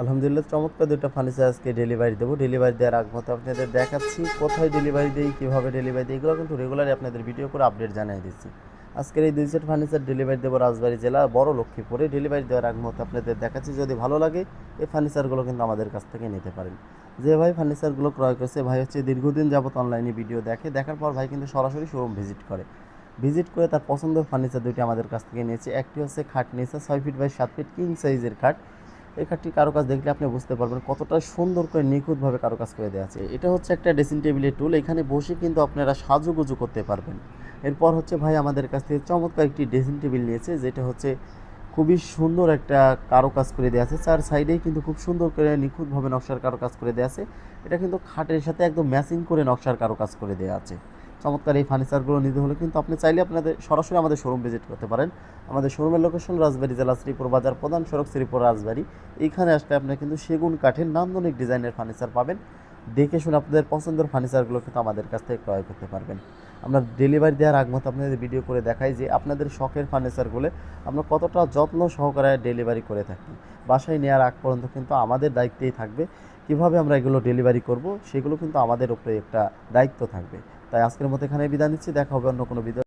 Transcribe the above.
আলহামদুলিল্লাহ, চমৎকার দুটো ফার্নিচার আজকে ডেলিভারি দেবো। ডেলিভারি দেওয়ার আগ মতো আপনাদের দেখাচ্ছি কোথায় ডেলিভারি দেই, কীভাবে ডেলিভারি দিই, এগুলো কিন্তু রেগুলারই আপনাদের ভিডিও করে আপডেট জানিয়ে দিচ্ছি। আজকের এই 2 সেট ফার্নিচার ডেলিভারি দেবো রাজবাড়ী জেলা বড় লক্ষ্মীপুরে। ডেলিভারি দেওয়ার আগ মতো আপনাদের দেখাচ্ছি, যদি ভালো লাগে এই ফার্নিচারগুলো কিন্তু আমাদের কাছ থেকে নিতে পারেন। যে ভাই ফার্নিচারগুলো ক্রয় করছে, ভাই হচ্ছে দীর্ঘদিন যাবত অনলাইনে ভিডিও দেখে, দেখার পর ভাই কিন্তু সরাসরি শোরুম ভিজিট করে তার পছন্দের ফার্নিচার দুটি আমাদের কাছ থেকে নিয়েছে। একটি হচ্ছে খাট নিয়েছে 6 ফিট বাই 7 ফিট কিং সাইজের খাট। এই খাটটির কারুকাজ দেখলে আপনি বুঝতে পারবেন কতটা সুন্দর করে নিখুঁতভাবে কারুকাজ করে দেওয়া আছে। এটা হচ্ছে একটা ড্রেসিং টেবিলের টুল, এখানে বসে কিন্তু আপনারা সাজুগুজু করতে পারবেন। এরপর হচ্ছে ভাই আমাদের কাছ থেকে চমৎকার একটি ড্রেসিং টেবিল নিয়েছে, যেটা হচ্ছে খুবই সুন্দর একটা কারুকাজ করে দেওয়া আছে। 4 সাইডেই কিন্তু খুব সুন্দর করে নিখুঁতভাবে নকশার কারুকাজ করে দেওয়া আছে। এটা কিন্তু খাটের সাথে একদম ম্যাচিং করে নকশার কারুকাজ করে দেওয়া আছে। চমৎকার এই ফার্নিচারগুলো নিতে হলে কিন্তু আপনি চাইলে আপনাদের সরাসরি আমাদের শোরুম ভিজিট করতে পারেন। আমাদের শোরুমের লোকেশন রাজবাড়ী জেলা, শ্রীপুর বাজার, প্রধান সড়ক, শ্রীপুর রাজবাড়ী। এইখানে আসলে আপনি কিন্তু সেগুন কাঠের নান্দনিক ডিজাইনের ফার্নিচার পাবেন। দেখে শুনে আপনাদের পছন্দের ফার্নিচারগুলো কিন্তু আমাদের কাছ থেকে ক্রয় করতে পারবেন। আমরা ডেলিভারি দেওয়ার আগ মতো আপনাদের ভিডিও করে দেখাই যে আপনাদের শখের ফার্নিচারগুলো আমরা কতটা যত্ন সহকারে ডেলিভারি করে থাকি। বাসায় নেওয়ার আগ পর্যন্ত কিন্তু আমাদের দায়িত্বেই থাকবে কীভাবে আমরা এগুলো ডেলিভারি করব, সেগুলো কিন্তু আমাদের উপরে একটা দায়িত্ব থাকবে। তাই আজকের মতো এখানে বিদায় নিচ্ছি, দেখা হবে অন্য কোনো ভিডিও।